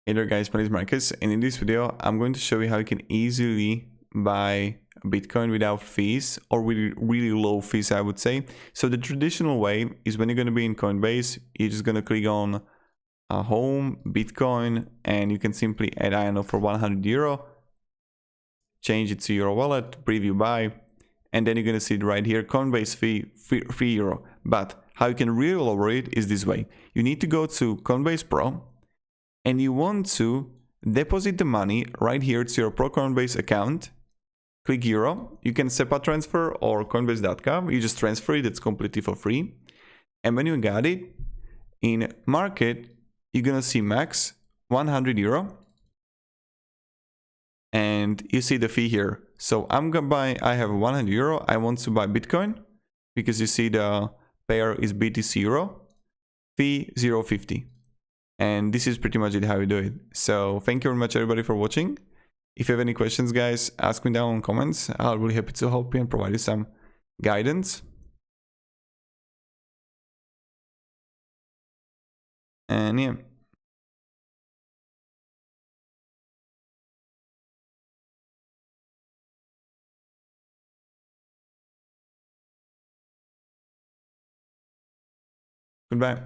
Hey there guys, my name is Marcus, and in this video I'm going to show you how you can easily buy Bitcoin without fees, or really low fees, I would say. So the traditional way is when you're going to be in Coinbase, you're just going to click on home, Bitcoin, and you can simply add, I don't know, for 100 euro, change it to your wallet, preview buy, and then you're going to see it right here, Coinbase fee, 3 euro. But how you can really lower it is this way. You need to go to Coinbase Pro, and you want to deposit the money right here to your Pro Coinbase account. Click Euro. You can SEPA transfer or Coinbase.com. You just transfer it. It's completely for free. And when you got it, in market, you're going to see max 100 euro. And you see the fee here. So I'm going to buy, I have 100 euro. I want to buy Bitcoin because you see the pair is BTC Euro. Fee 0.50. And this is pretty much it how you do it. So thank you very much everybody for watching. If you have any questions, guys, ask me down in the comments. I'll be really happy to help you and provide you some guidance. And yeah. Goodbye.